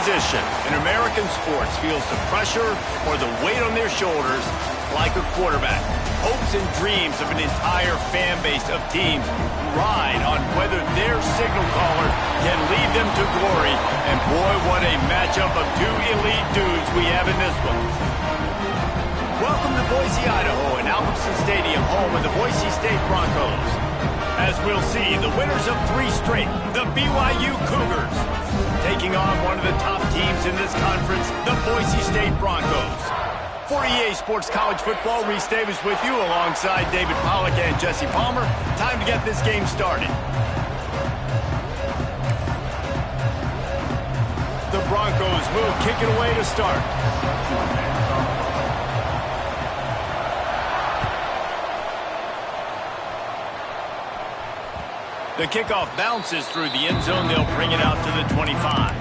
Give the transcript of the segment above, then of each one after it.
position in American sports feels the pressure or the weight on their shoulders like a quarterback. Hopes and dreams of an entire fan base of teams ride on whether their signal caller can lead them to glory. And boy, what a matchup of two elite dudes we have in this one. Welcome to Boise, Idaho, and Albertson Stadium, home of the Boise State Broncos. As we'll see, the winners of 3 straight, the BYU Cougars, taking on one of the top teams in this conference, the Boise State Broncos. For EA Sports College Football, Reese Davis with you alongside David Pollack and Jesse Palmer. Time to get this game started. The Broncos will kick it away to start. The kickoff bounces through the end zone. They'll bring it out to the 25.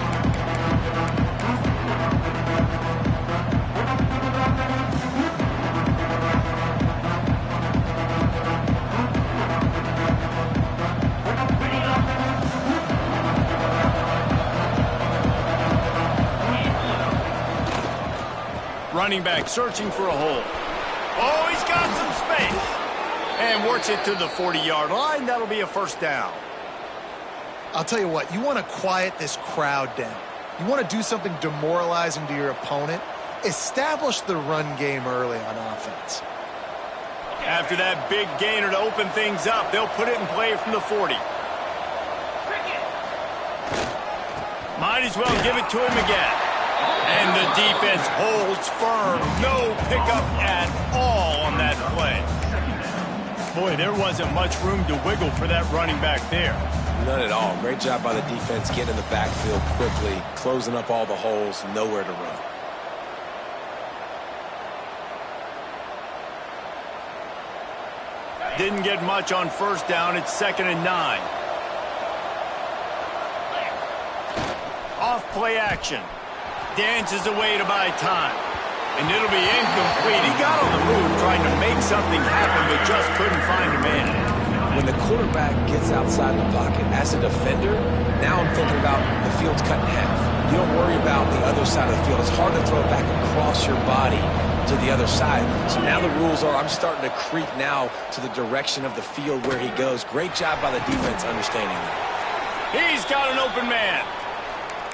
Running back searching for a hole. Oh, he's got some space. And works it to the 40-yard line. That'll be a first down. I'll tell you what, you want to quiet this crowd down. You want to do something demoralizing to your opponent. Establish the run game early on offense. After that big gainer to open things up, they'll put it in play from the 40. Might as well give it to him again. And the defense holds firm. No pickup at all on that play. Boy, there wasn't much room to wiggle for that running back there. None at all. Great job by the defense getting in the backfield quickly, closing up all the holes, nowhere to run. Didn't get much on first down. It's 2nd and 9. Off play action. Dances away to buy time. And it'll be incomplete. He got on the move trying to make something happen, but just couldn't find a man. When the quarterback gets outside the pocket as a defender, now I'm thinking about the field's cut in half. You don't worry about the other side of the field. It's hard to throw it back across your body to the other side. So now the rules are I'm starting to creep now to the direction of the field where he goes. Great job by the defense understanding that. He's got an open man.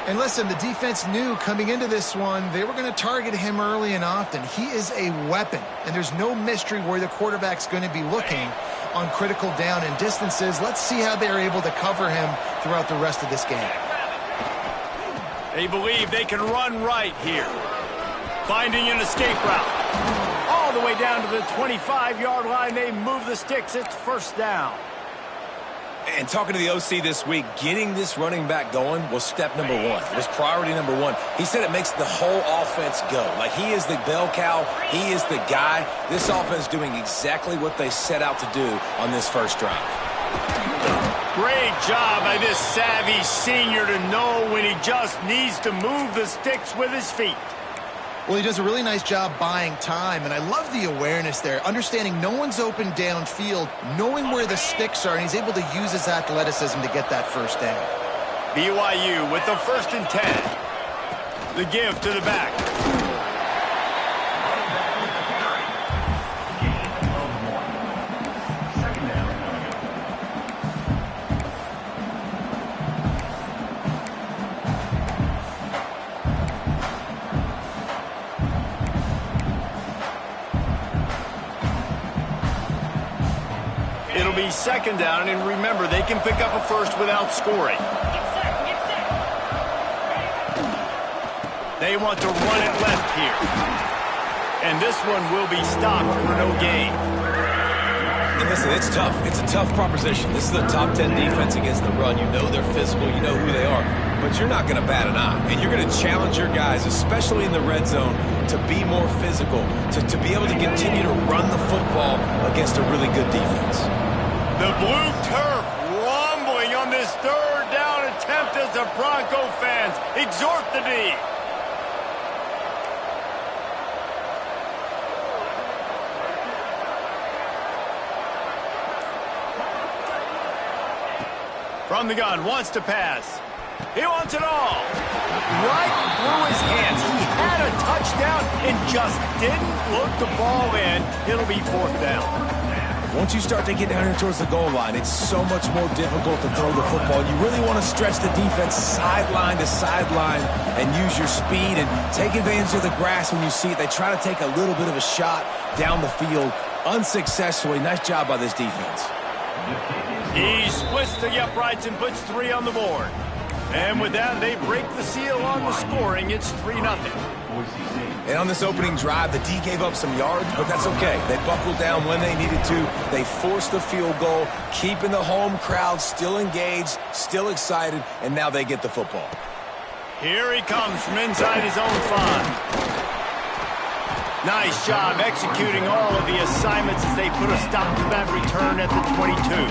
And listen, the defense knew coming into this one, they were going to target him early and often. He is a weapon, and there's no mystery where the quarterback's going to be looking on critical down and distances. Let's see how they're able to cover him throughout the rest of this game. They believe they can run right here. Finding an escape route. All the way down to the 25-yard line. They move the sticks. It's first down. And talking to the OC this week, getting this running back going was step number 1. It was priority number 1. He said it makes the whole offense go. Like he is the bell cow. He is the guy. This offense doing exactly what they set out to do on this first drive. Great job by this savvy senior to know when he just needs to move the sticks with his feet. Well, he does a really nice job buying time, and I love the awareness there, understanding no one's open downfield, knowing where the sticks are, and he's able to use his athleticism to get that first down. BYU with the 1st and 10. The give to the back. It'll be 2nd down, and remember, they can pick up a first without scoring. They want to run it left here. And this one will be stopped for no gain. And listen, it's tough. It's a tough proposition. This is a top 10 defense against the run. You know they're physical. You know who they are. But you're not going to bat an eye. And you're going to challenge your guys, especially in the red zone, to be more physical, to be able to continue to run the football against a really good defense. The blue turf rumbling on this 3rd down attempt as the Bronco fans exhort the D. From the gun, wants to pass. He wants it all. Right through his hands. He had a touchdown and just didn't look the ball in. It'll be 4th down. Once you start to get down here towards the goal line, it's so much more difficult to throw the football. You really want to stretch the defense sideline to sideline and use your speed and take advantage of the grass when you see it. They try to take a little bit of a shot down the field unsuccessfully. Nice job by this defense. He splits the uprights and puts 3 on the board. And with that, they break the seal on the scoring. It's 3-0. And on this opening drive, the D gave up some yards, but that's okay. They buckled down when they needed to. They forced the field goal, keeping the home crowd still engaged, still excited, and now they get the football. Here he comes from inside his own 5. Nice job executing all of the assignments as they put a stop to that return at the 22.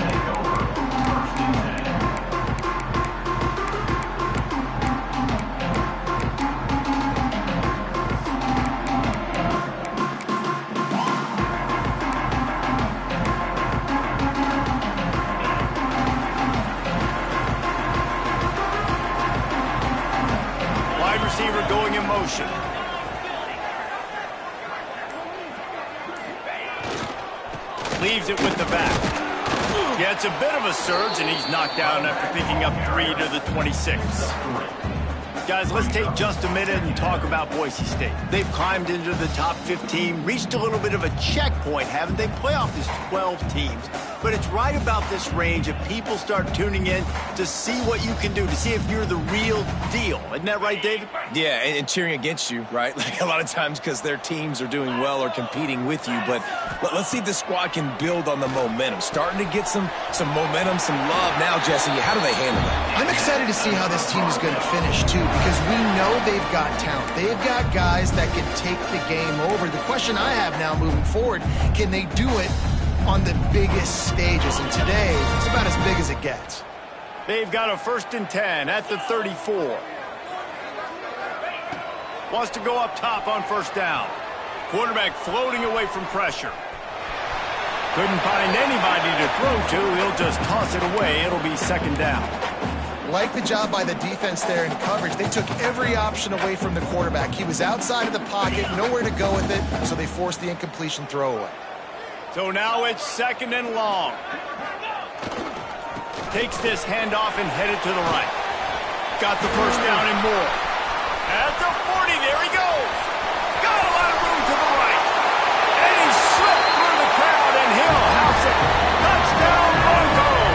Receiver going in motion. Leaves it with the back. Yeah, it's a bit of a surge, and he's knocked down after picking up 3 to the 26. Guys, let's take just a minute and talk about Boise State. They've climbed into the top 15, reached a little bit of a checkpoint, haven't they? Playoff is 12 teams. But it's right about this range if people start tuning in to see what you can do, to see if you're the real deal. Isn't that right, David? Yeah, and cheering against you, right? Like a lot of times because their teams are doing well or competing with you. But let's see if the squad can build on the momentum. Starting to get some momentum, some love. Now, Jesse, how do they handle that? I'm excited to see how this team is going to finish, too, because we know they've got talent. They've got guys that can take the game over. The question I have now moving forward, can they do it on the biggest stages? And today, it's about as big as it gets. They've got a 1st and 10 at the 34. Wants to go up top on 1st down. Quarterback floating away from pressure. Couldn't find anybody to throw to. He'll just toss it away. It'll be 2nd down. Like the job by the defense there in coverage. They took every option away from the quarterback. He was outside of the pocket, nowhere to go with it, so they forced the incompletion throwaway. So now it's 2nd and long. Takes this handoff and headed to the right. Got the 1st down and more. At the 40, there he goes. Got a lot of room to the right. And he slipped through the crowd, and he'll house it. Touchdown, Broncos.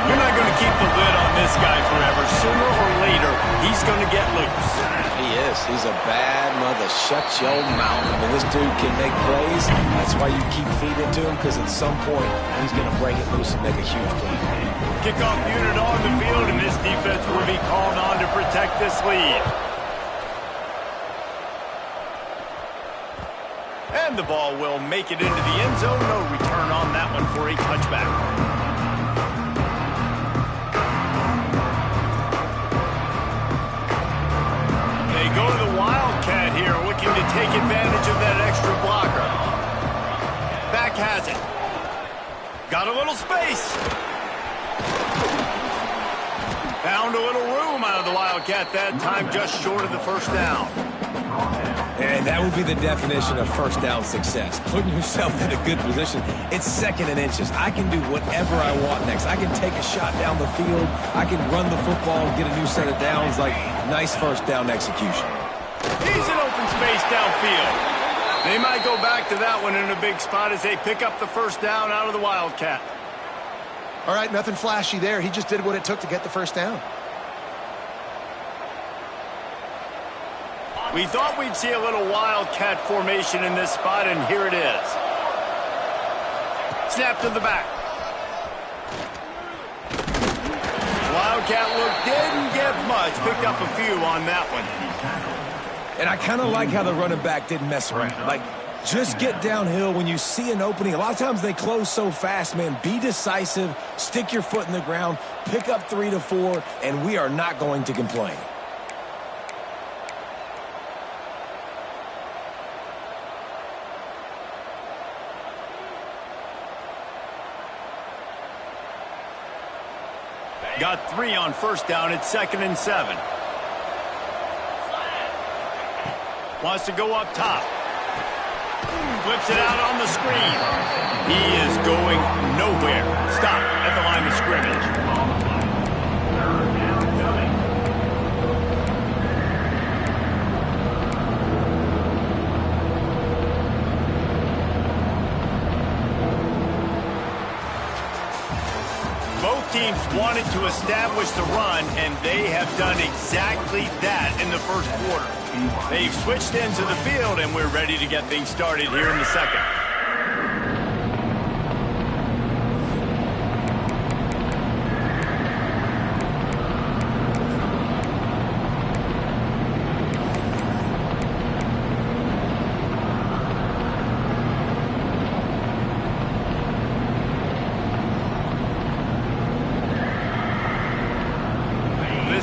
You're not going to keep the lid on this guy forever. Sooner or later, he's going to get loose. He is. He's a bad mother. Shut your mouth. I mean, this dude can make plays. That's why you keep feeding to him, because at some point, he's going to break it loose and make a huge play. Kickoff unit on the field, and this defense will be called on to protect this lead. And the ball will make it into the end zone. No return on that one for a touchback. They go to the Wildcat here, looking to take advantage of that extra blocker. Back has it. Got a little space. Found a little room out of the Wildcat that time, just short of the 1st down. And that would be the definition of 1st down success. Putting yourself in a good position. It's 2nd and inches. I can do whatever I want next. I can take a shot down the field. I can run the football and get a new set of downs. Like, nice 1st down execution. He's in open space downfield. They might go back to that one in a big spot as they pick up the 1st down out of the Wildcat. All right, nothing flashy there. He just did what it took to get the 1st down. We thought we'd see a little Wildcat formation in this spot, and here it is. Snap to the back. Wildcat look didn't get much. Picked up a few on that one. And I kind of like how the running back didn't mess around. Like, just get downhill when you see an opening. A lot of times they close so fast, man. Be decisive, stick your foot in the ground, pick up 3 to 4, and we are not going to complain. Got 3 on first down. It's 2nd and 7. Wants to go up top. Flips it out on the screen. He is going nowhere. Stop at the line of scrimmage. Both teams wanted to establish the run, and they have done exactly that in the first quarter. They've switched ends of the field, and we're ready to get things started here in the second.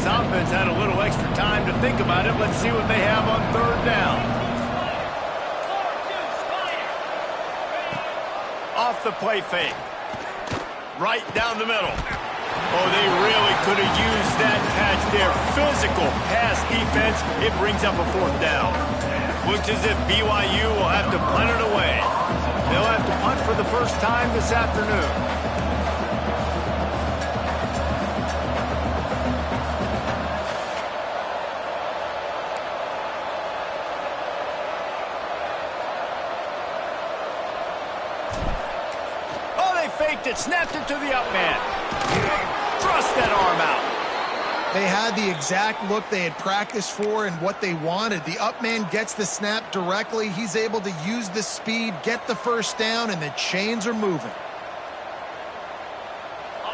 Offense had a little extra time to think about it. Let's see what they have on 3rd down. Off the play fake. Right down the middle. Oh, they really could have used that patch there. Physical pass defense. It brings up a 4th down. Looks as if BYU will have to punt it away. They'll have to punt for the first time this afternoon. Faked it, snapped it to the up man. Thrust that arm out. They had the exact look they had practiced for and what they wanted. The up man gets the snap directly. He's able to use the speed, get the first down, and the chains are moving.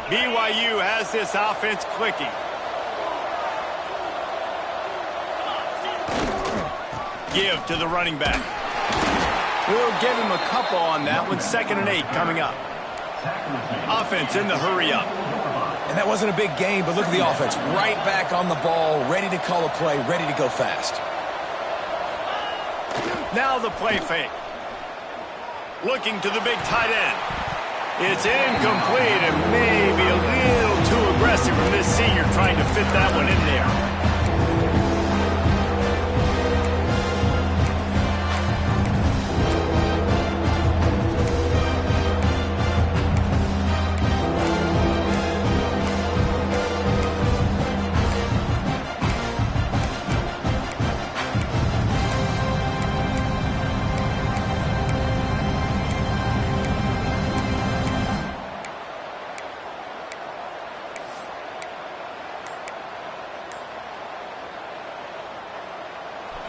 BYU has this offense clicking. Give to the running back. We'll give him a couple on that one. 2nd and 8 coming up. Offense in the hurry up. And that wasn't a big game, but look at the offense. Right back on the ball, ready to call a play, ready to go fast. Now the play fake. Looking to the big tight end. It's incomplete and maybe a little too aggressive from this senior trying to fit that one in there.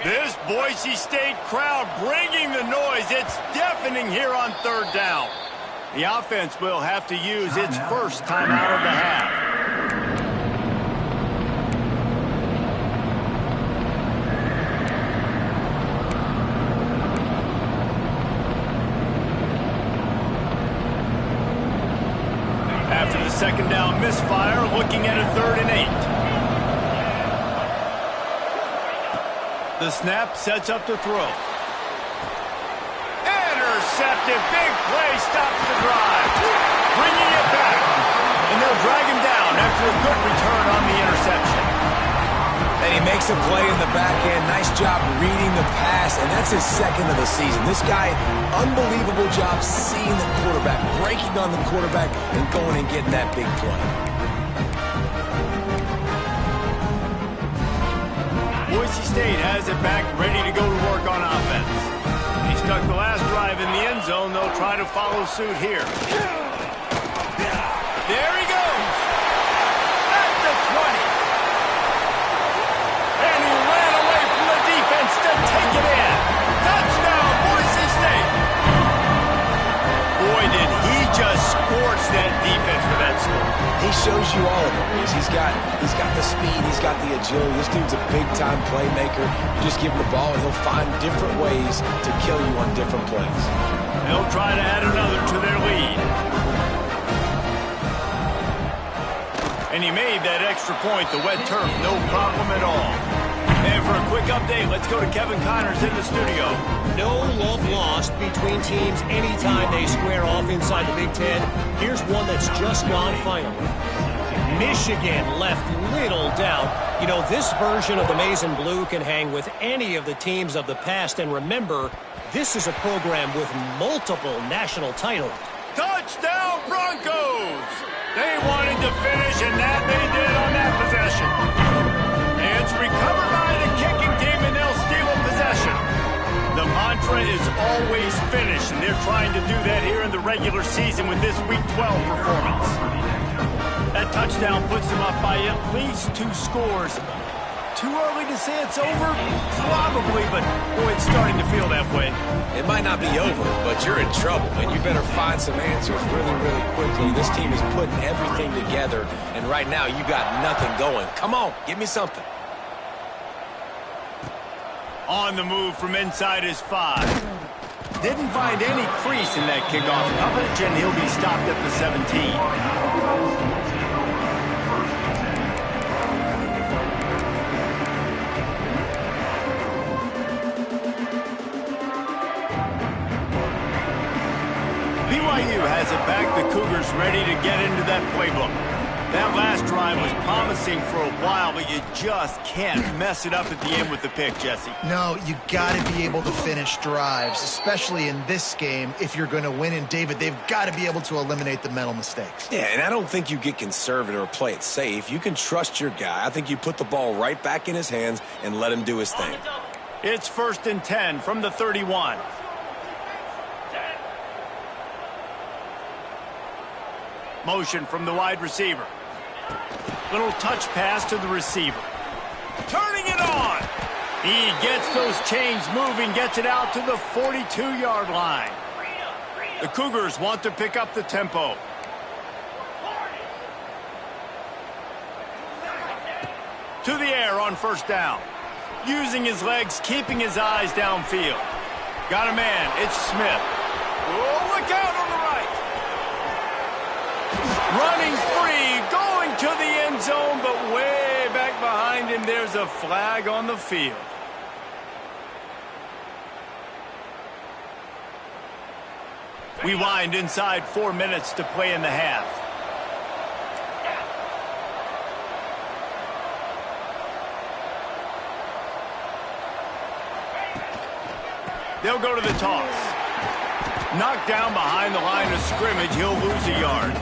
This Boise State crowd bringing the noise. It's deafening here on 3rd down. The offense will have to use its first timeout of the half. After the 2nd down misfire, looking at a 3rd and 8. The snap sets up to throw. Intercepted. Big play stops the drive. Bringing it back. And they'll drag him down after a good return on the interception. And he makes a play in the back end. Nice job reading the pass, and that's his 2nd of the season. This guy, unbelievable job seeing the quarterback, breaking on the quarterback, and going and getting that big play. Boise State has it back, ready to go to work on offense. He stuck the last drive in the end zone. They'll try to follow suit here. There he goes. At the 20. And he ran away from the defense to take it in. Touchdown, Boise State. Boy, did he just scorch that defense for that score. He shows you all of it, Reese. He's got the speed, he's got the agility. This dude's a big-time playmaker. You just give him the ball, and he'll find different ways to kill you on different plays. They'll try to add another to their lead. And he made that extra point, the wet turf, no problem at all. And for a quick update, let's go to Kevin Connors in the studio. No love lost between teams anytime they square off inside the Big Ten. Here's one that's just gone final. Michigan left little doubt. You know, this version of the Maize and Blue can hang with any of the teams of the past. And remember, this is a program with multiple national titles. Touchdown, Broncos! They wanted to finish, and that they did on that possession. And it's recovered by the kicking team, and they'll steal a possession. The mantra is always finish, and they're trying to do that here in the regular season with this Week 12 performance. That touchdown puts them up by at least 2 scores. Too early to say it's over? Probably, but boy, it's starting to feel that way. It might not be over, but you're in trouble, and you better find some answers really, really quickly. This team is putting everything together, and right now you got nothing going. Come on, give me something. On the move from inside his 5. Didn't find any crease in that kickoff coverage, and he'll be stopped at the 17. BYU has it back. The Cougars ready to get into that playbook. That last drive was promising for a while, but you just can't mess it up at the end with the pick, Jesse. No, you got to be able to finish drives, especially in this game if you're going to win. And, David, they've got to be able to eliminate the mental mistakes. Yeah, and I don't think you get conservative or play it safe. You can trust your guy. I think you put the ball right back in his hands and let him do his thing. It's 1st and 10 from the 31. Motion from the wide receiver. Little touch pass to the receiver. Turning it on. He gets those chains moving, gets it out to the 42-yard line. The Cougars want to pick up the tempo. To the air on 1st down. Using his legs, keeping his eyes downfield. Got a man. It's Smith. Oh, look out on the right. Running free, going to the end zone, but way back behind him, there's a flag on the field. We wind inside 4 minutes to play in the half. They'll go to the toss. Knocked down behind the line of scrimmage, he'll lose a yard.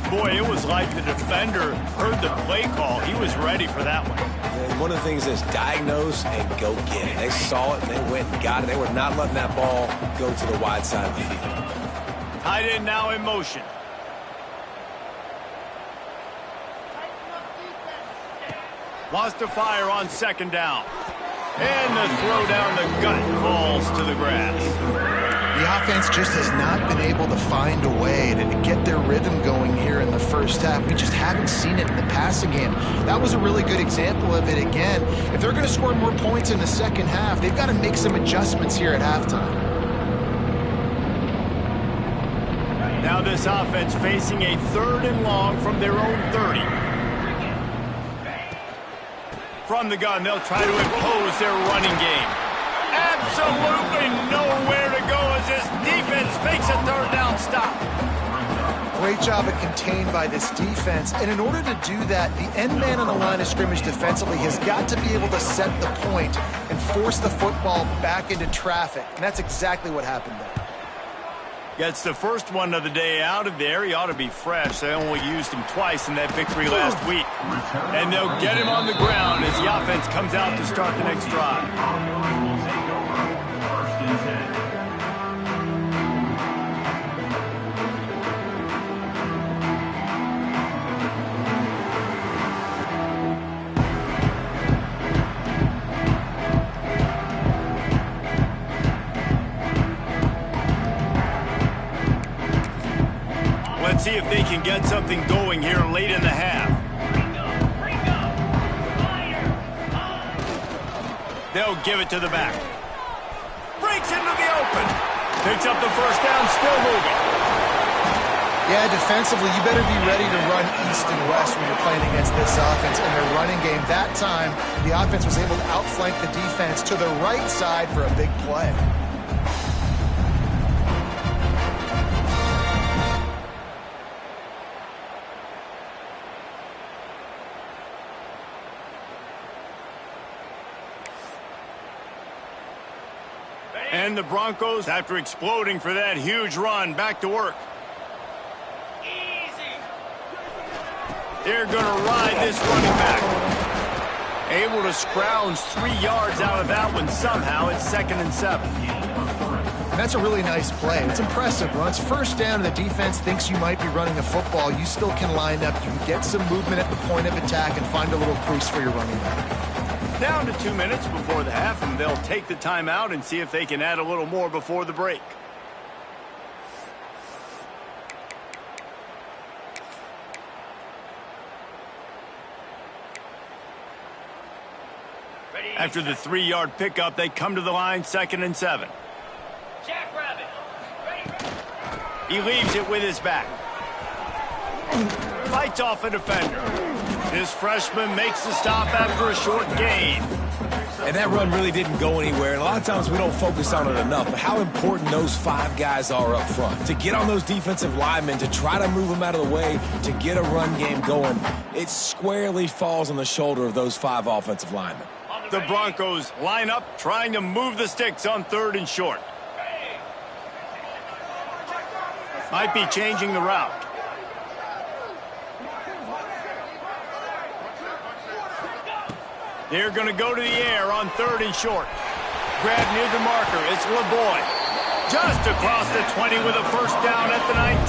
Boy, it was like the defender heard the play call. He was ready for that one. And one of the things is diagnose and go get it. They saw it and they went and got it. They were not letting that ball go to the wide side of the field. Tight end now in motion. Wants to fire on 2nd down. And the throw down the gut falls to the grass. The offense just has not been able to find a way to get their rhythm going here in the first half. We just haven't seen it in the passing game. That was a really good example of it again. If they're going to score more points in the second half, they've got to make some adjustments here at halftime. Now this offense facing a 3rd and long from their own 30. From the gun, they'll try to impose their running game. Absolutely nowhere to go as this defense makes a 3rd down stop. Great job of contained by this defense. And in order to do that, the end man on the line of scrimmage defensively has got to be able to set the point and force the football back into traffic. And that's exactly what happened there. Gets the first one of the day out of there. He ought to be fresh. They only used him twice in that victory last week. And they'll get him on the ground as the offense comes out to start the next drive. Let's see if they can get something going here late in the half. They'll give it to the back. Breaks into the open. Picks up the 1st down, still moving. Yeah, defensively, you better be ready to run east and west when you're playing against this offense and their running game. That time, the offense was able to outflank the defense to the right side for a big play. And the Broncos, after exploding for that huge run, back to work. They're going to ride this running back. Able to scrounge 3 yards out of that one somehow. It's 2nd and 7. And that's a really nice play. It's impressive. When it's first down and the defense thinks you might be running a football, you still can line up. You can get some movement at the point of attack and find a little crease for your running back. Down to 2 minutes before the half, and they'll take the timeout and see if they can add a little more before the break. After the 3-yard pickup, they come to the line, 2nd and 7. He leaves it with his back. Fights off a defender. This freshman makes the stop after a short gain. And that run really didn't go anywhere. And a lot of times we don't focus on it enough. But how important those 5 guys are up front. To get on those defensive linemen, to try to move them out of the way, to get a run game going, it squarely falls on the shoulder of those 5 offensive linemen. The Broncos line up, trying to move the sticks on 3rd and short. Might be changing the route. They're going to go to the air on 3rd and short. Grab near the marker. It's LeBoy. Just across the 20 with a first down at the 19.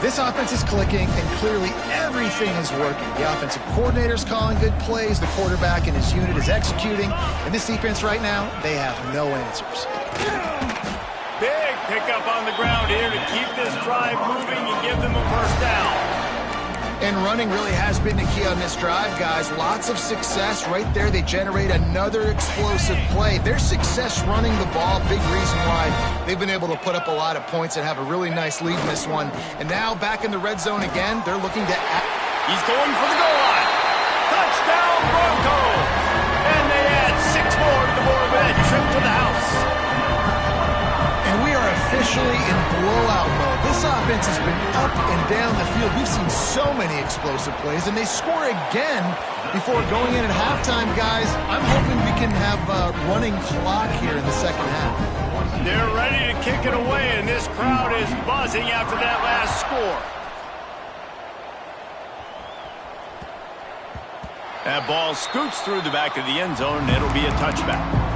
This offense is clicking, and clearly everything is working. The offensive coordinator's calling good plays. The quarterback and his unit is executing. And this defense right now, they have no answers. Big pickup on the ground here to keep this drive moving and give them a first down. And running really has been the key on this drive, guys. Lots of success right there. They generate another explosive play. Their success running the ball, big reason why they've been able to put up a lot of points and have a really nice lead in this one. And now back in the red zone again, they're looking to... He's going for the goal line. Touchdown, Broncos! And they add 6 more to the board with that trip to the house. And we are officially in blowout mode. This offense has been up and down the field. We've seen so many explosive plays, and they score again before going in at halftime, guys. I'm hoping we can have a running clock here in the second half. They're ready to kick it away, and this crowd is buzzing after that last score. That ball scoots through the back of the end zone, and it'll be a touchback.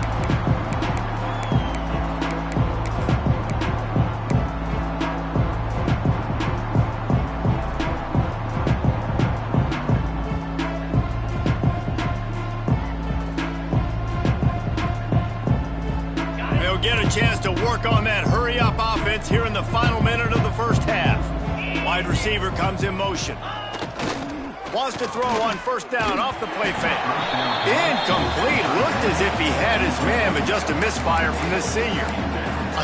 Get a chance to work on that hurry-up offense here in the final minute of the first half. Wide receiver comes in motion. Wants to throw on first down off the play fake. Incomplete. Looked as if he had his man, but just a misfire from this senior.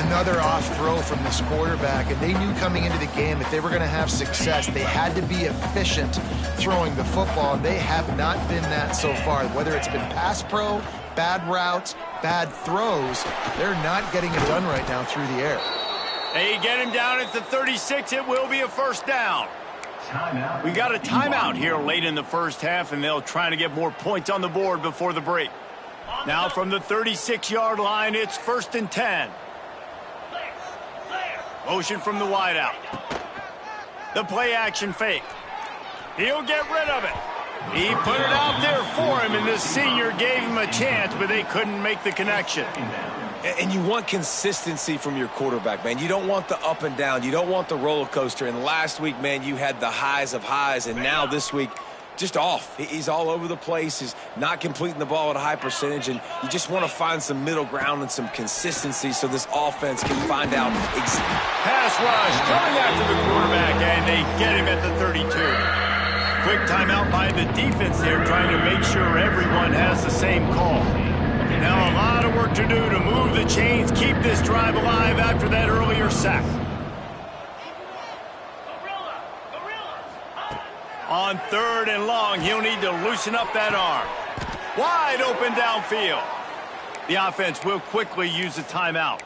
Another off throw from this quarterback, and they knew coming into the game that they were going to have success. They had to be efficient throwing the football. They have not been that so far. Whether it's been pass pro, bad routes, bad throws, they're not getting it done right now through the air. They get him down at the 36. It will be a first down. We got a timeout here late in the first half, and they'll try to get more points on the board before the break. Now from the 36-yard line, it's 1st and 10. Motion from the wideout. The play action fake. He'll get rid of it. He put it out there for him, and the senior gave him a chance, but they couldn't make the connection. And you want consistency from your quarterback, man. You don't want the up and down. You don't want the roller coaster. And last week, man, you had the highs of highs, and now this week, just off. He's all over the place. He's not completing the ball at a high percentage, and you just want to find some middle ground and some consistency so this offense can find out. Pass rush coming after the quarterback, and they get him at the 32. Quick timeout by the defense there, trying to make sure everyone has the same call. Now a lot of work to do to move the chains, keep this drive alive after that earlier sack. On 3rd and long, he'll need to loosen up that arm. Wide open downfield. The offense will quickly use a timeout.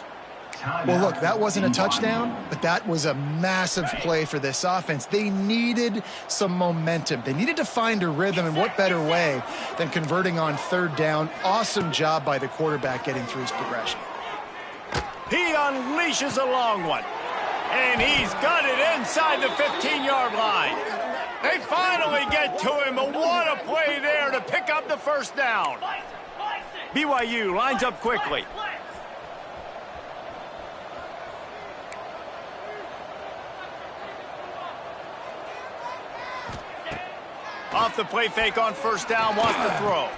Well, look, that wasn't a touchdown, but that was a massive play for this offense. They needed some momentum. They needed to find a rhythm, and what better way than converting on third down. Awesome job by the quarterback getting through his progression. He unleashes a long one, and he's got it inside the 15-yard line. They finally get to him, but what a play there to pick up the first down. BYU lines up quickly. Off the play fake on first down, wants to throw.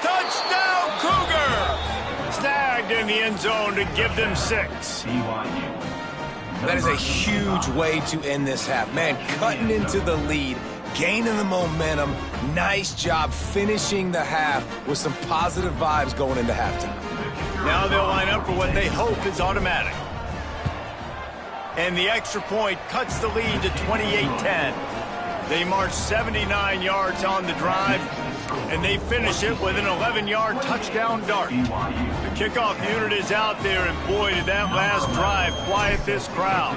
Touchdown, Cougar! Snagged in the end zone to give them 6. That is a huge way to end this half. Man, cutting into the lead, gaining the momentum. Nice job finishing the half with some positive vibes going into halftime. Now they'll line up for what they hope is automatic. And the extra point cuts the lead to 28-10. They march 79 yards on the drive, and they finish it with an 11-yard touchdown dart. The kickoff unit is out there, and boy, did that last drive quiet this crowd.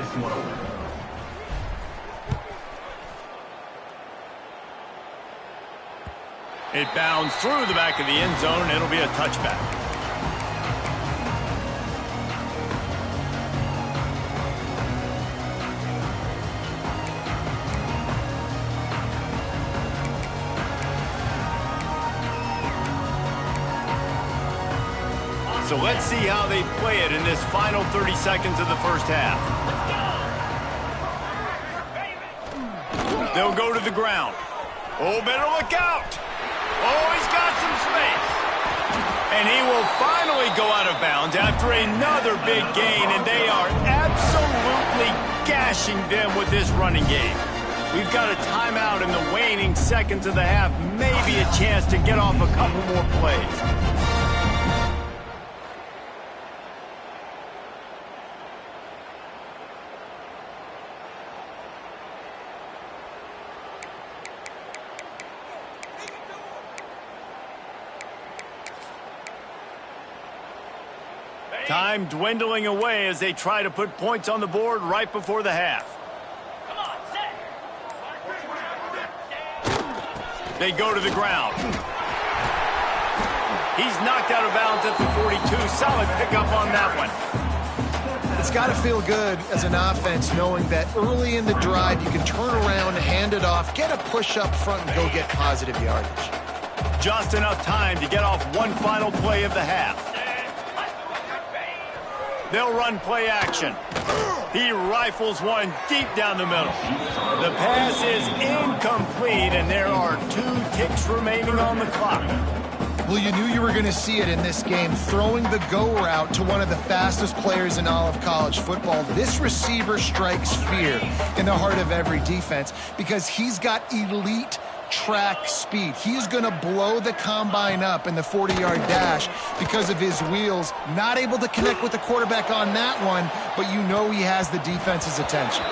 It bounds through the back of the end zone, and it'll be a touchback. So let's see how they play it in this final 30 seconds of the first half. They'll go to the ground. Oh, better look out. Oh, he's got some space. And he will finally go out of bounds after another big gain, and they are absolutely gashing them with this running game. We've got a timeout in the waning seconds of the half, maybe a chance to get off a couple more plays. Time dwindling away as they try to put points on the board right before the half. They go to the ground. He's knocked out of bounds at the 42. Solid pickup on that one. It's got to feel good as an offense knowing that early in the drive you can turn around, hand it off, get a push up front, and go get positive yardage. Just enough time to get off one final play of the half. They'll run play action. He rifles one deep down the middle. The pass is incomplete, and there are 2 ticks remaining on the clock. Well, you knew you were going to see it in this game, throwing the go route to one of the fastest players in all of college football. This receiver strikes fear in the heart of every defense because he's got elite track speed. He's going to blow the combine up in the 40-yard dash because of his wheels. Not able to connect with the quarterback on that one, but you know he has the defense's attention.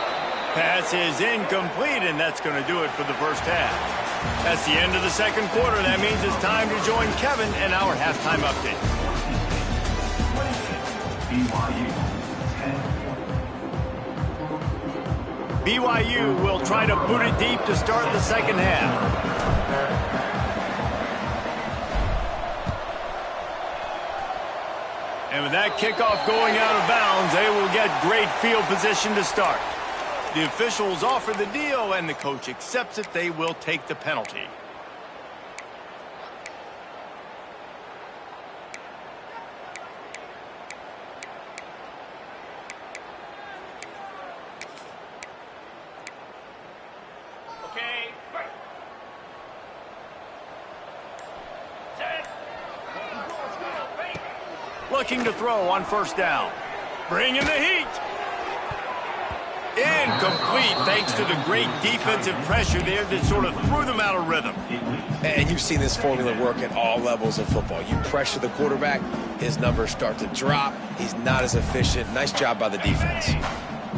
Pass is incomplete, and that's going to do it for the first half. That's the end of the second quarter. That means it's time to join Kevin in our halftime update. BYU will try to boot it deep to start the second half. And with that kickoff going out of bounds, they will get great field position to start. The officials offer the deal, and the coach accepts it. They will take the penalty. Looking to throw on first down. Bringing the heat. Incomplete thanks to the great defensive pressure there that sort of threw them out of rhythm. And you've seen this formula work at all levels of football. You pressure the quarterback, his numbers start to drop. He's not as efficient. Nice job by the defense.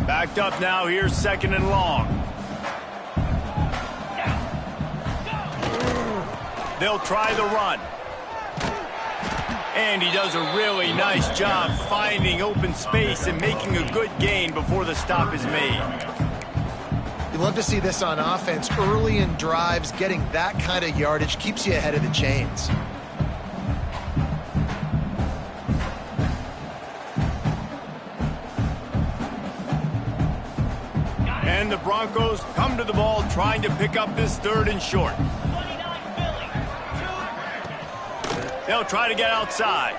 Backed up now. Here's second and long. They'll try the run. And he does a really nice job finding open space and making a good gain before the stop is made. You love to see this on offense. Early in drives, getting that kind of yardage keeps you ahead of the chains. And the Broncos come to the ball trying to pick up this 3rd and short. They'll try to get outside.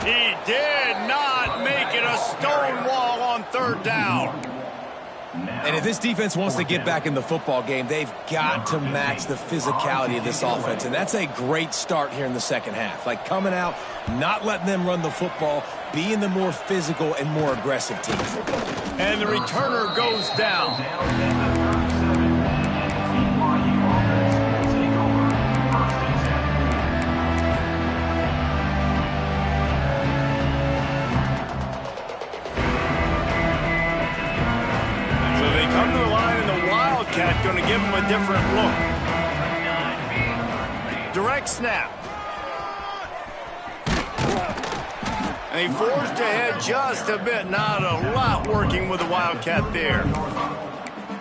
He did not make it a stone wall on 3rd down. And if this defense wants to get back in the football game, they've got to match the physicality of this offense. And that's a great start here in the second half. Like coming out, not letting them run the football, being the more physical and more aggressive team. And the returner goes down. Going to give him a different look. Direct snap. And he forged ahead just a bit. Not a lot working with the Wildcat there.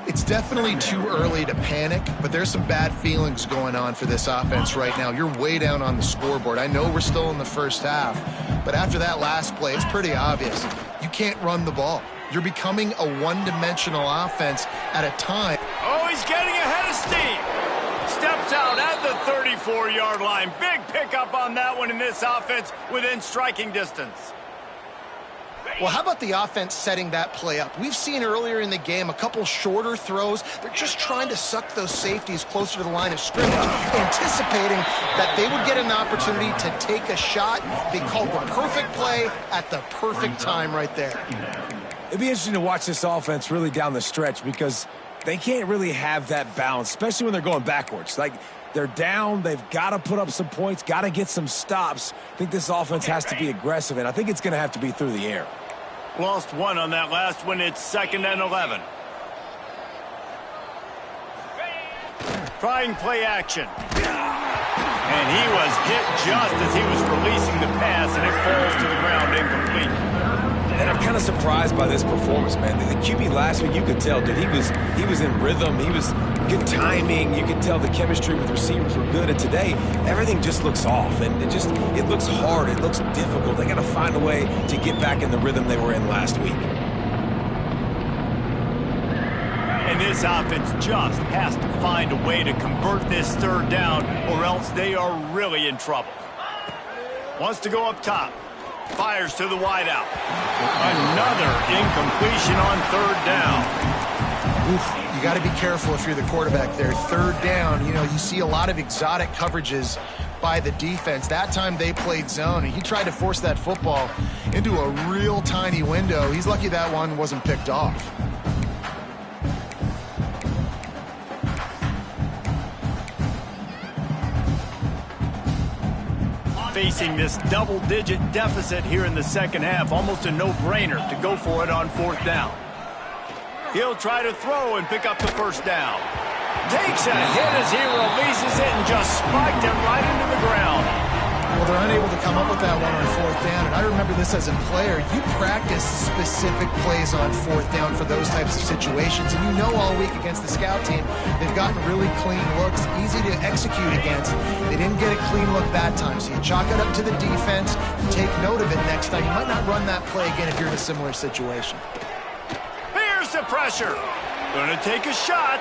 It's definitely too early to panic, but there's some bad feelings going on for this offense right now. You're way down on the scoreboard. I know we're still in the first half, but after that last play, it's pretty obvious. You can't run the ball. You're becoming a one-dimensional offense at a time. Oh, he's getting ahead of steam. Steps out at the 34-yard line. Big pickup on that one in this offense within striking distance. Well, how about the offense setting that play up? We've seen earlier in the game a couple shorter throws. They're just trying to suck those safeties closer to the line of scrimmage, anticipating that they would get an opportunity to take a shot. They called the perfect play at the perfect time right there. It'd be interesting to watch this offense really down the stretch because they can't really have that balance, especially when they're going backwards. Like, they're down, they've got to put up some points, got to get some stops. I think this offense has to be aggressive, and I think it's going to have to be through the air. Lost one on that last one. It's 2nd and 11. Trying play action. And he was hit just as he was releasing the pass, and it falls to the ground incomplete. And I'm kind of surprised by this performance, man. The QB last week, you could tell, dude, he was in rhythm. He was good timing. You could tell the chemistry with receivers were good. And today, everything just looks off. And it looks hard. It looks difficult. They got to find a way to get back in the rhythm they were in last week. And this offense just has to find a way to convert this 3rd down, or else they are really in trouble. Wants to go up top. Fires to the wideout. Another incompletion on 3rd down. Oof, you got to be careful if you're the quarterback there. 3rd down, you know, you see a lot of exotic coverages by the defense. That time they played zone, and he tried to force that football into a real tiny window. He's lucky that one wasn't picked off. Facing this double-digit deficit here in the second half, almost a no-brainer to go for it on 4th down. He'll try to throw and pick up the 1st down. Takes a hit as he releases it and just spiked it right into the ground. Well, they're unable to come up with that one on 4th down, and I remember this as a player. You practice specific plays on 4th down for those types of situations, and you know all week against the scout team, they've gotten really clean looks, easy to execute against. They didn't get a clean look that time, so you chalk it up to the defense, take note of it next time. You might not run that play again if you're in a similar situation. Here's the pressure. Gonna take a shot.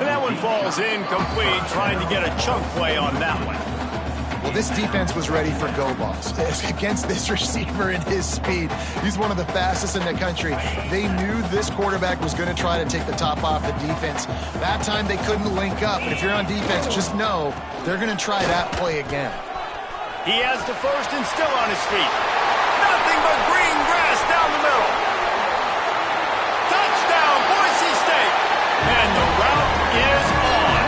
And that one falls incomplete, trying to get a chunk play on that one. Well, this defense was ready for go balls against this receiver and his speed. He's one of the fastest in the country. They knew this quarterback was going to try to take the top off the defense. That time they couldn't link up, but if you're on defense, just know they're going to try that play again. He has the 1st and still on his feet. Nothing but green grass down the middle. Touchdown, Boise State. And the route is on.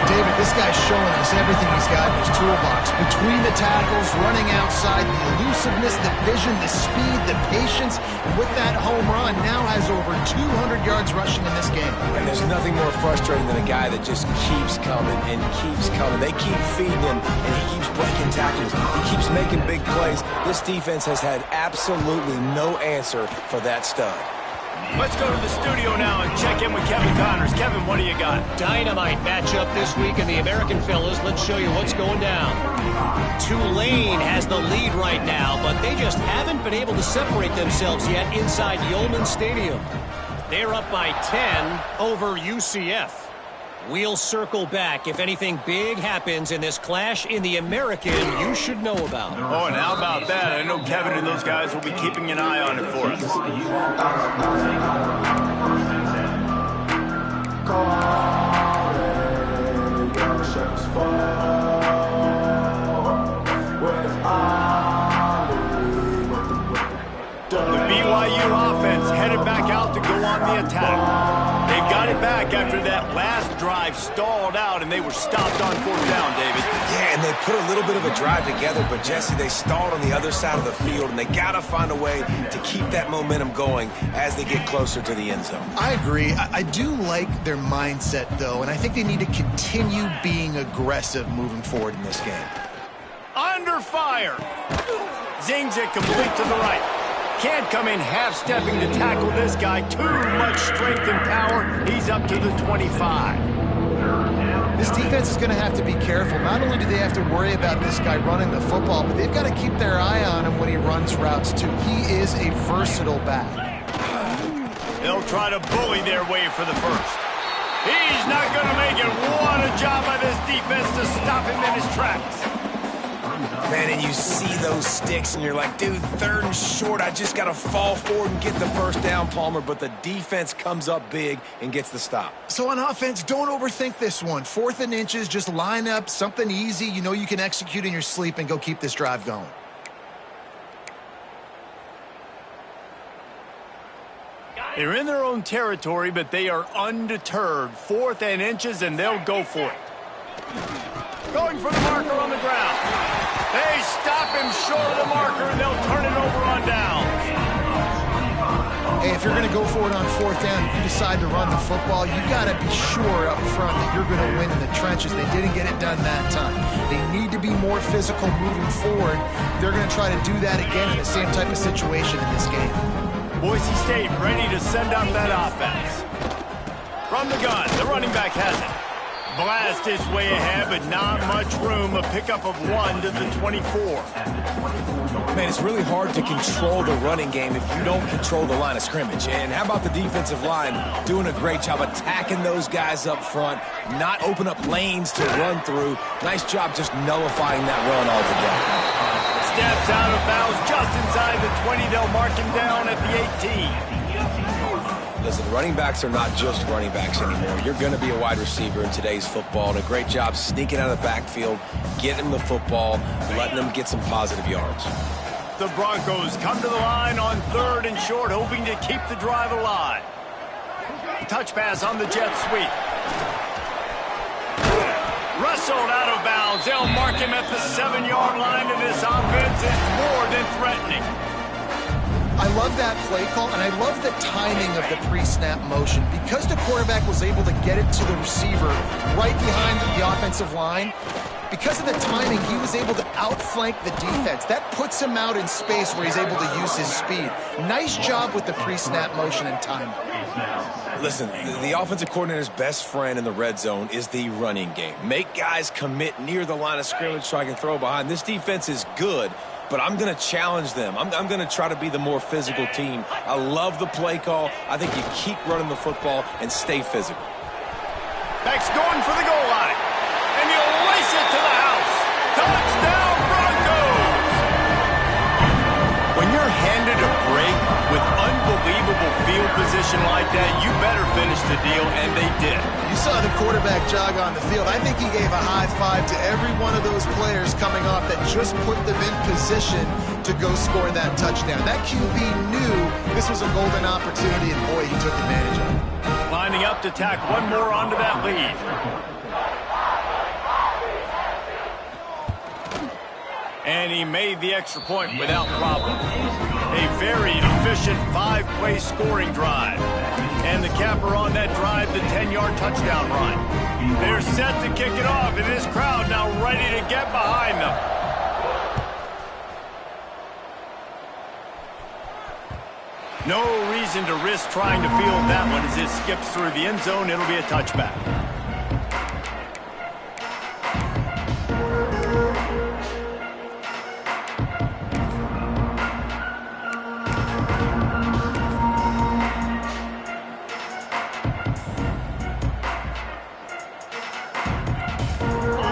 David, this guy's showing us everything he's got in his toolbox. Between the tackles, running outside, the elusiveness, the vision, the speed, the patience, and with that home run, now has over 200 yards rushing in this game. And there's nothing more frustrating than a guy that just keeps coming and keeps coming. They keep feeding him, and he keeps breaking tackles. He keeps making big plays. This defense has had absolutely no answer for that stud. Let's go to the studio now and check in with Kevin Connors. Kevin, what do you got? Dynamite matchup this week in the American fellas. Let's show you what's going down. Tulane has the lead right now, but they just haven't been able to separate themselves yet inside Yulman Stadium. They're up by 10 over UCF. We'll circle back if anything big happens in this clash in the American you should know about. Oh, and how about that? I know Kevin and those guys will be keeping an eye on it for us. The BYU offense headed back out to go on the attack. They've got it back after that last drive stalled out, and they were stopped on fourth down, David. Yeah, and they put a little bit of a drive together, but, Jesse, they stalled on the other side of the field, and they got to find a way to keep that momentum going as they get closer to the end zone. I agree. I do like their mindset, though, and I think they need to continue being aggressive moving forward in this game. Under fire. Zings it complete to the right. Can't come in half-stepping to tackle this guy. Too much strength and power. He's up to the 25. This defense is going to have to be careful. Not only do they have to worry about this guy running the football, but they've got to keep their eye on him when he runs routes, too. He is a versatile back. They'll try to bully their way for the first. He's not going to make it. What a job by this defense to stop him in his tracks. Man, and you see those sticks, and you're like, dude, third and short, I just got to fall forward and get the first down, Palmer, but the defense comes up big and gets the stop. So on offense, don't overthink this one. 4th and inches, just line up something easy you know you can execute in your sleep and go keep this drive going. They're in their own territory, but they are undeterred. 4th and inches, and they'll go for it. Going for the marker on the ground. They stop him short of the marker, and they'll turn it over on down. Hey, if you're going to go for it on 4th down, if you decide to run the football, you got to be sure up front that you're going to win in the trenches. They didn't get it done that time. They need to be more physical moving forward. They're going to try to do that again in the same type of situation in this game. Boise State ready to send up that offense. From the gun, the running back has it. Blast his way ahead, but not much room. A pickup of 1 to the 24. Man, it's really hard to control the running game if you don't control the line of scrimmage. And how about the defensive line doing a great job attacking those guys up front, not open up lanes to run through. Nice job just nullifying that run altogether. Steps out of bounds just inside the 20. They'll mark him down at the 18. Listen, running backs are not just running backs anymore. You're going to be a wide receiver in today's football, and a great job sneaking out of the backfield, getting them the football, letting them get some positive yards. The Broncos come to the line on 3rd and short, hoping to keep the drive alive. Touch pass on the jet sweep. Wrestled out of bounds. They'll mark him at the 7-yard line, and this offense is more than threatening. I love that play call, and I love the timing of the pre-snap motion. Because the quarterback was able to get it to the receiver right behind the offensive line, because of the timing, he was able to outflank the defense. That puts him out in space where he's able to use his speed. Nice job with the pre-snap motion and timing. Listen, the offensive coordinator's best friend in the red zone is the running game. Make guys commit near the line of scrimmage so I can throw behind. This defense is good, but I'm going to challenge them. I'm going to try to be the more physical team. I love the play call. I think you keep running the football and stay physical. Beck's going for the goal line, and he'll race it to the house. Touchdown, Broncos! When you're handed a break with unbelievable field position like that, you better finish the deal, and they did. You saw the quarterback jog on the field. I think he gave a high five to every one of those players coming off that just put them in position to go score that touchdown. That QB knew this was a golden opportunity, and boy, he took advantage of it. Lining up to tack one more onto that lead. And he made the extra point without problem. A very efficient 5-play scoring drive. And the capper on that drive, the 10-yard touchdown run. They're set to kick it off, and this crowd now ready to get behind them. No reason to risk trying to field that one as it skips through the end zone. It'll be a touchback.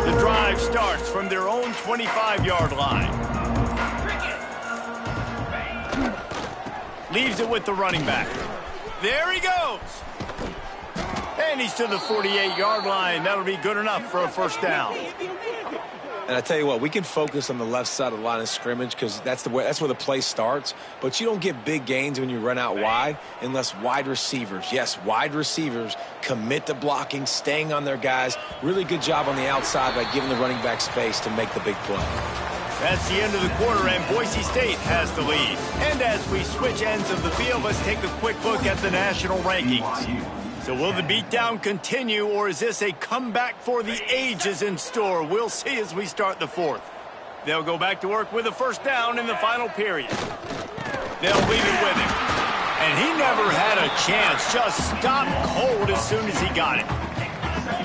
The drive starts from their own 25-yard line. Leaves it with the running back. There he goes. And he's to the 48-yard line. That'll be good enough for a first down. And I tell you what, we can focus on the left side of the line of scrimmage because that's where the play starts. But you don't get big gains when you run out wide unless wide receivers, yes, wide receivers, commit to blocking, staying on their guys. Really good job on the outside by giving the running back space to make the big play. That's the end of the quarter, and Boise State has the lead. And as we switch ends of the field, let's take a quick look at the national rankings. So will the beatdown continue, or is this a comeback for the ages in store? We'll see as we start the fourth. They'll go back to work with a first down in the final period. They'll leave it with him. And he never had a chance, just stopped cold as soon as he got it.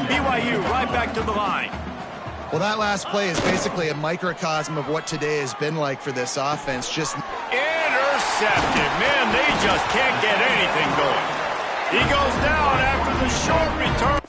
BYU right back to the line. Well, that last play is basically a microcosm of what today has been like for this offense. Just intercepted. Man, they just can't get anything going. He goes down after the short return.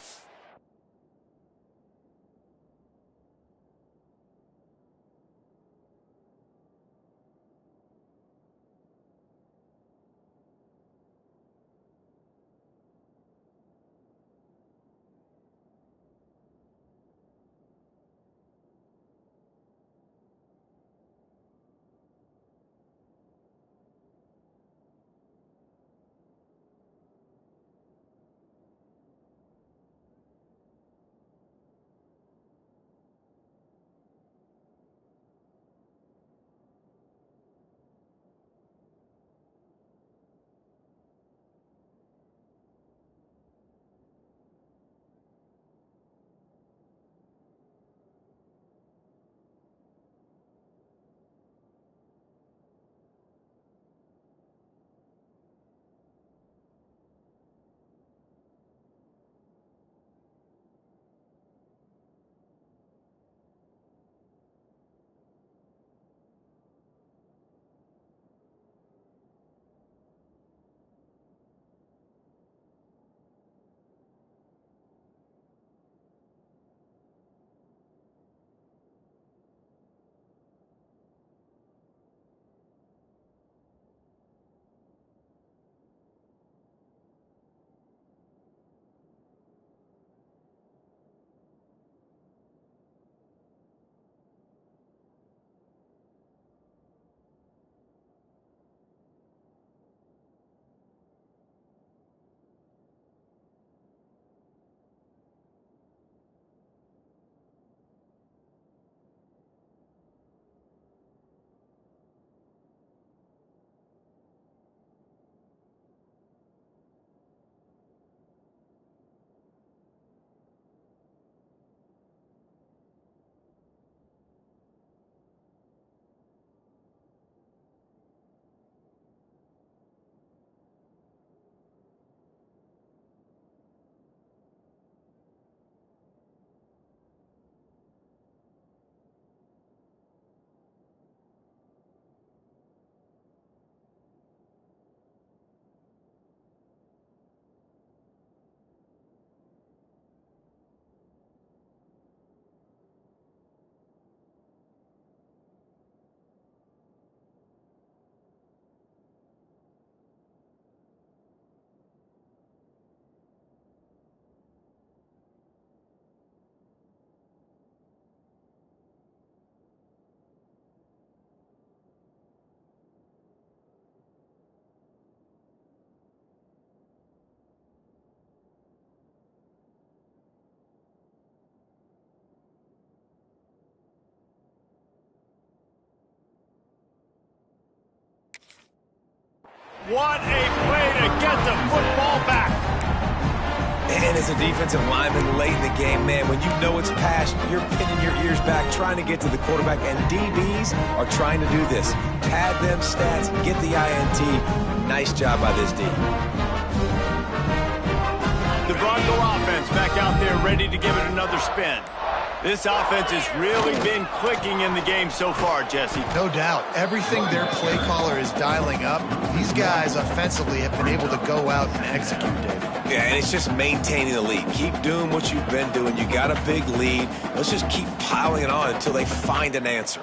What a play to get the football back. And as a defensive lineman late in the game, man, when you know it's past, you're pinning your ears back, trying to get to the quarterback, and DBs are trying to do this. Pad them stats, get the INT. Nice job by this D. The Bronco offense back out there ready to give it another spin. This offense has really been clicking in the game so far, Jesse. No doubt. Everything their play caller is dialing up, these guys offensively have been able to go out and execute, David. Yeah, and it's just maintaining the lead. Keep doing what you've been doing. You got a big lead. Let's just keep piling it on until they find an answer.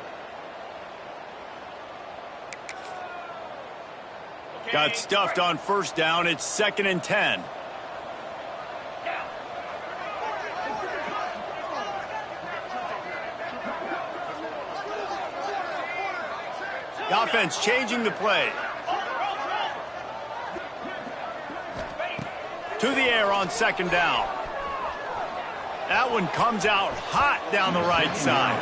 Got stuffed on first down. It's 2nd and 10. The offense changing the play. To the air on 2nd down. That one comes out hot down the right side.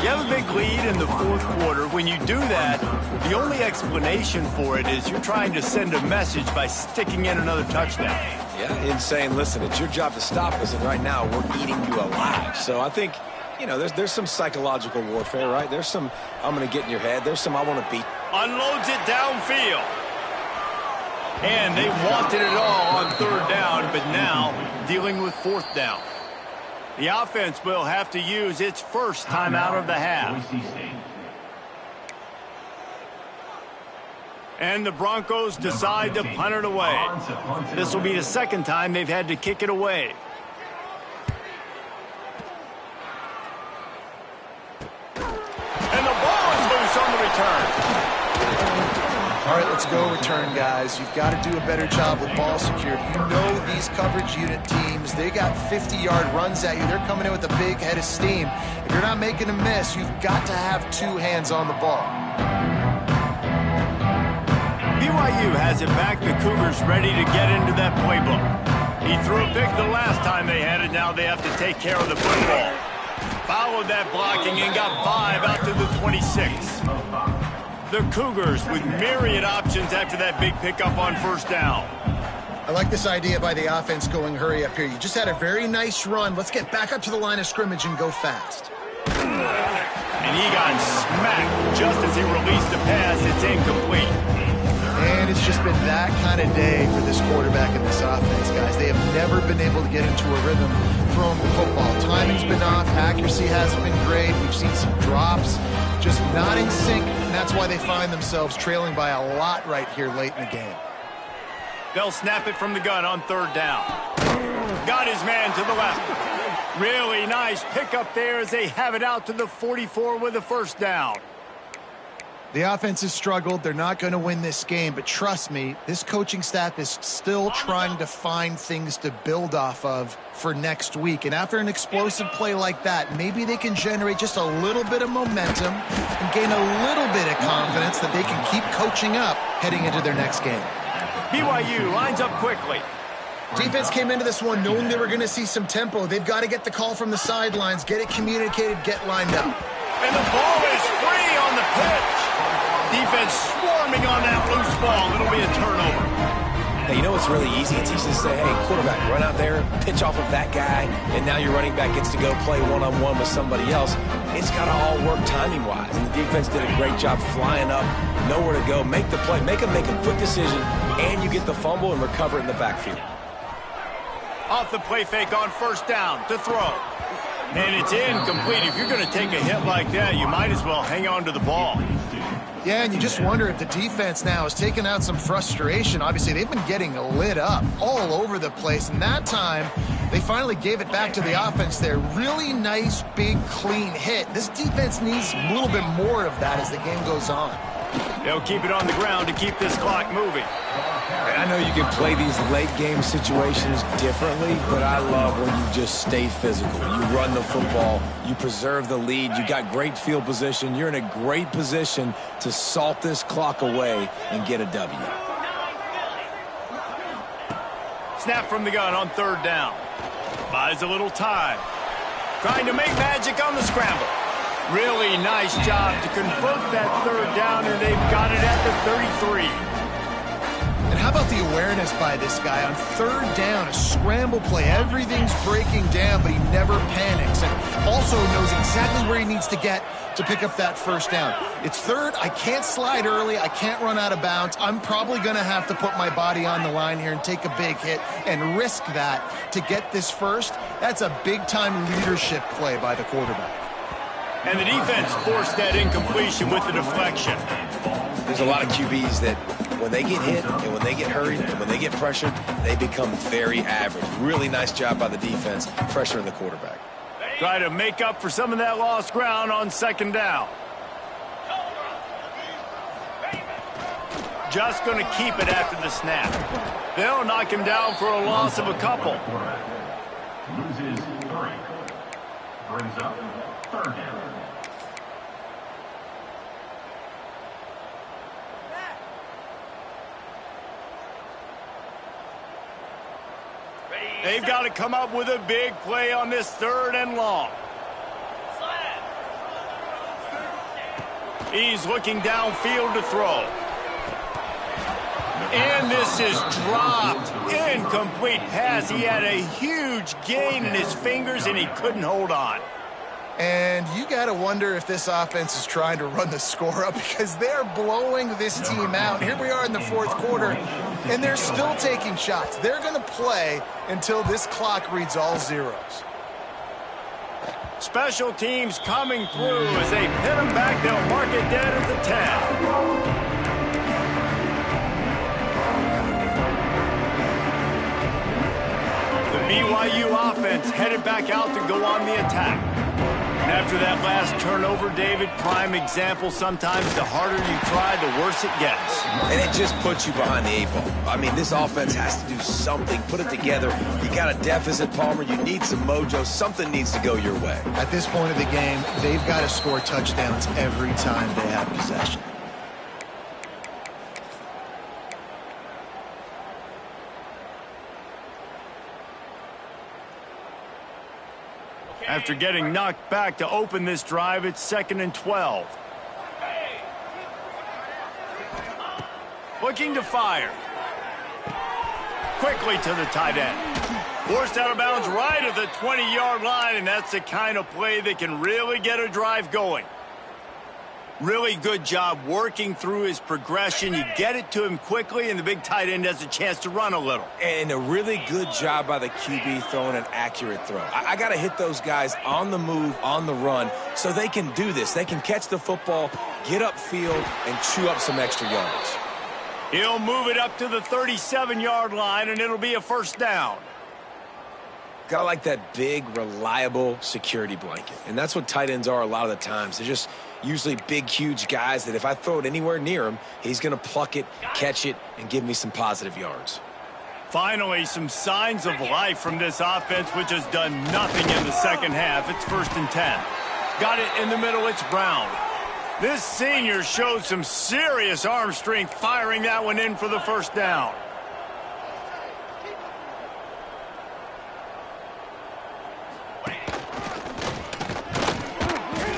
You have a big lead in the 4th quarter. When you do that, the only explanation for it is you're trying to send a message by sticking in another touchdown. Yeah, and saying, listen, it's your job to stop us, and right now we're eating you alive. So I think, you know, there's some psychological warfare, right? There's some, I'm going to get in your head. There's some I want to beat. Unloads it downfield. And they wanted it all on 3rd down, but now dealing with 4th down. The offense will have to use its first timeout of the half. And the Broncos decide to punt it away. This will be the 2nd time they've had to kick it away. And the ball is loose on the return. All right, let's go return, guys. You've got to do a better job with ball security. You know these coverage unit teams, they got 50-yard runs at you. They're coming in with a big head of steam. If you're not making a miss, you've got to have 2 hands on the ball. BYU has it back. The Cougars ready to get into that playbook. He threw a pick the last time they had it. Now they have to take care of the football. Followed that blocking and got 5 out to the 26. The Cougars with myriad options after that big pickup on 1st down. I like this idea by the offense going hurry up here. You just had a very nice run. Let's get back up to the line of scrimmage and go fast. And he got smacked just as he released the pass. It's incomplete. And it's just been that kind of day for this quarterback and this offense, guys. They have never been able to get into a rhythm throwing the football. Timing's been off. Accuracy hasn't been great. We've seen some drops. Just not in sync, and that's why they find themselves trailing by a lot right here late in the game. They'll snap it from the gun on 3rd down. Got his man to the left. Really nice pickup there as they have it out to the 44 with a 1st down. The offense has struggled. They're not going to win this game, but trust me, this coaching staff is still trying to find things to build off of for next week. And after an explosive play like that, maybe they can generate just a little bit of momentum and gain a little bit of confidence that they can keep coaching up heading into their next game. BYU lines up quickly. Defense came into this one knowing they were going to see some tempo. They've got to get the call from the sidelines, get it communicated, get lined up. And the ball is free on the pitch. Defense swarming on that loose ball. It'll be a turnover. Hey, you know what's really easy? It's easy to say, hey, quarterback, run out there, pitch off of that guy, and now your running back gets to go play one-on-one with somebody else. It's got to all work timing-wise, and the defense did a great job flying up, nowhere to go, make the play, make a quick decision, and you get the fumble and recover it in the backfield. Off the play fake on 1st down to throw. And it's incomplete. If you're going to take a hit like that, you might as well hang on to the ball. Yeah, and you just wonder if the defense now has taken out some frustration. Obviously, they've been getting lit up all over the place. And that time, they finally gave it back to the offense there. Really nice, big, clean hit. This defense needs a little bit more of that as the game goes on. They'll keep it on the ground to keep this clock moving. I know you can play these late-game situations differently, but I love when you just stay physical. You run the football, you preserve the lead, you got great field position, you're in a great position to salt this clock away and get a W. Snap from the gun on 3rd down. Buys a little time. Trying to make magic on the scramble. Really nice job to convert that 3rd down, and they've got it at the 33. the awareness by this guy. On third down, a scramble play. Everything's breaking down, but he never panics. And also knows exactly where he needs to get to pick up that first down. It's third. I can't slide early. I can't run out of bounds. I'm probably going to have to put my body on the line here and take a big hit and risk that to get this first. That's a big-time leadership play by the quarterback. And the defense forced that incompletion with the deflection. There's a lot of QBs that when they get hit and when they get hurried and when they get pressured, they become very average. Really nice job by the defense pressuring the quarterback. Try to make up for some of that lost ground on second down. Just going to keep it after the snap. They'll knock him down for a loss of a couple. Loses 3. Brings up third down. They've got to come up with a big play on this third and long. He's looking downfield to throw. And this is dropped. Incomplete pass. He had a huge gain in his fingers, and he couldn't hold on. And you got to wonder if this offense is trying to run the score up because they're blowing this team out. Here we are in the fourth quarter, and they're still taking shots. They're going to play until this clock reads all zeros. Special teams coming through as they pin them back. They'll mark it dead at the 10. The BYU offense headed back out to go on the attack. And after that last turnover, David, prime example, sometimes the harder you try, the worse it gets. And it just puts you behind the 8 ball. I mean, this offense has to do something, put it together. You got a deficit, Palmer. You need some mojo. Something needs to go your way. At this point of the game, they've got to score touchdowns every time they have possession. After getting knocked back to open this drive, it's 2nd and 12. Looking to fire. Quickly to the tight end. Forced out of bounds right at the 20-yard line, and that's the kind of play that can really get a drive going. Really good job working through his progression. You get it to him quickly, and the big tight end has a chance to run a little. And a really good job by the QB throwing an accurate throw. I got to hit those guys on the move, on the run, so they can do this. They can catch the football, get upfield, and chew up some extra yards. He'll move it up to the 37-yard line, and it'll be a first down. Gotta like that big, reliable security blanket. And that's what tight ends are a lot of the times. They're just usually big, huge guys that if I throw it anywhere near him, he's going to pluck it, catch it, and give me some positive yards. Finally, some signs of life from this offense, which has done nothing in the second half. It's 1st and 10. Got it in the middle. It's Brown. This senior showed some serious arm strength firing that one in for the first down.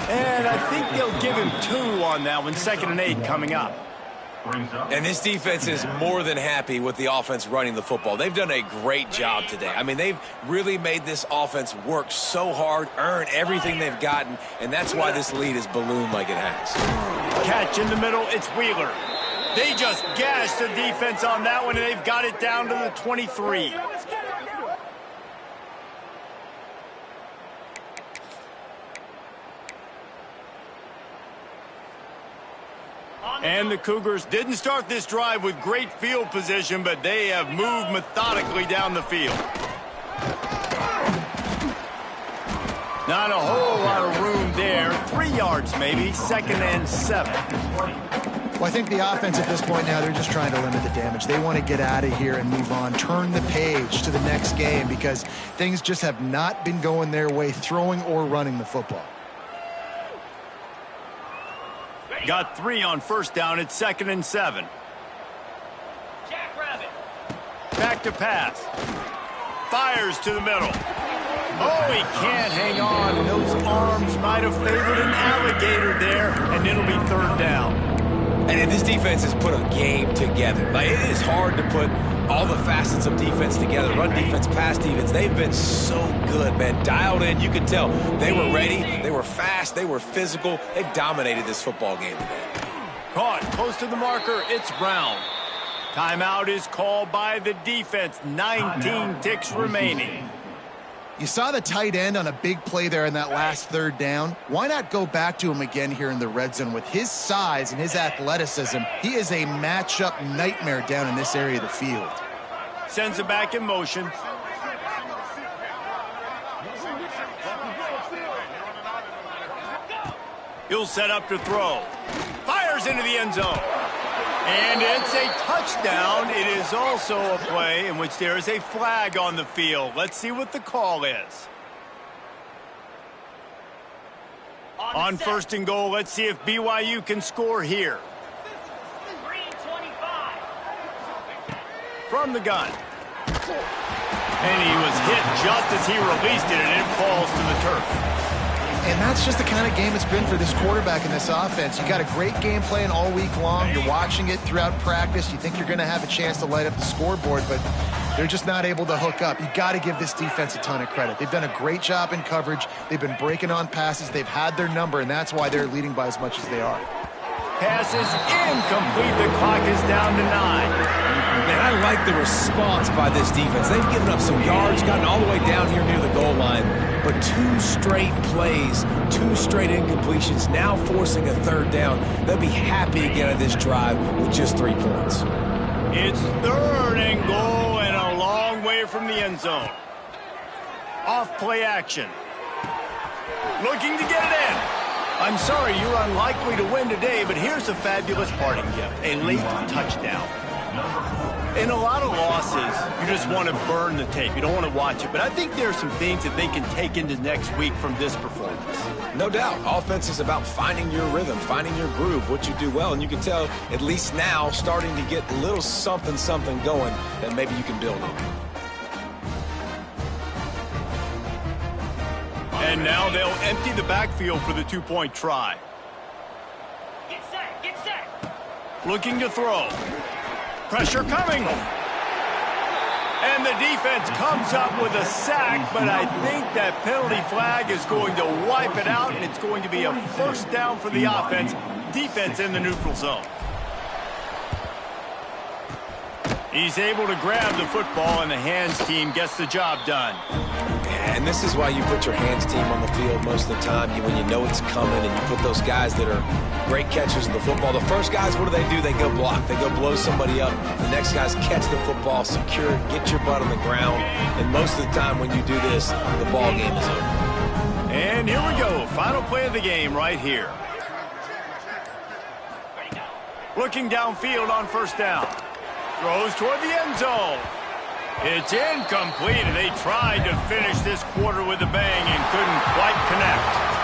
And I think they'll give him 2 on that one. 2nd and 8 coming up. And this defense is more than happy with the offense running the football. They've done a great job today. I mean, they've really made this offense work so hard, earn everything they've gotten, and that's why this lead is ballooned like it has. Catch in the middle, it's Wheeler. They just gashed the defense on that one, and they've got it down to the 23. And the Cougars didn't start this drive with great field position, but they have moved methodically down the field. Not a whole lot of room there. 3 yards maybe, 2nd and 7. Well, I think the offense at this point now, they're just trying to limit the damage. They want to get out of here and move on, turn the page to the next game because things just have not been going their way, throwing or running the football. Got 3 on first down. It's 2nd and 7. Back to pass. Fires to the middle. Oh, he can't hang on. Those arms might have favored an alligator there, and it'll be 3rd down. And this defense has put a game together. Like, it is hard to put all the facets of defense together. Run defense, pass defense. They've been so good, man. Dialed in. You can tell they were ready. They were fast. They were physical. They dominated this football game today. Caught close to the marker. It's Brown. Timeout is called by the defense. 19 ticks remaining. You saw the tight end on a big play there in that last third down. Why not go back to him again here in the red zone? With his size and his athleticism, he is a matchup nightmare down in this area of the field. Sends it back in motion. He'll set up to throw. Fires into the end zone. And it's a touchdown. It is also a play in which there is a flag on the field. Let's see what the call is. On first and goal, let's see if BYU can score here. From the gun. And he was hit just as he released it, and it falls to the turf. And that's just the kind of game it's been for this quarterback in this offense. You got a great game plan all week long. You're watching it throughout practice. You think you're going to have a chance to light up the scoreboard, but they're just not able to hook up. You got to give this defense a ton of credit. They've done a great job in coverage. They've been breaking on passes. They've had their number, and that's why they're leading by as much as they are. Pass is incomplete. The clock is down to 9. Man, I like the response by this defense. They've given up some yards, gotten all the way down here near the goal line, but 2 straight plays, 2 straight incompletions, now forcing a third down. They'll be happy to get out of this drive with just 3 points. It's third and goal and a long way from the end zone. Off play action. Looking to get it in. I'm sorry, you're unlikely to win today, but here's a fabulous parting gift, a late touchdown. In a lot of losses, you just want to burn the tape. You don't want to watch it, but I think there are some things that they can take into next week from this performance. No doubt. Offense is about finding your rhythm, finding your groove, what you do well, and you can tell, at least now, starting to get a little something going that maybe you can build on. And now they'll empty the backfield for the 2-point try. Get set, get set. Looking to throw. Pressure coming. And the defense comes up with a sack, but I think that penalty flag is going to wipe it out, and it's going to be a first down for the offense. Defense in the neutral zone. He's able to grab the football, and the hands team gets the job done. And this is why you put your hands team on the field most of the time, when you know it's coming, and you put those guys that are great catchers of the football. The first guys, what do? They go block. They go blow somebody up. The next guys catch the football, secure it, get your butt on the ground. And most of the time when you do this, the ball game is over. And here we go. Final play of the game right here. Looking downfield on first down. Throws toward the end zone. It's incomplete, and they tried to finish this quarter with a bang and couldn't quite connect.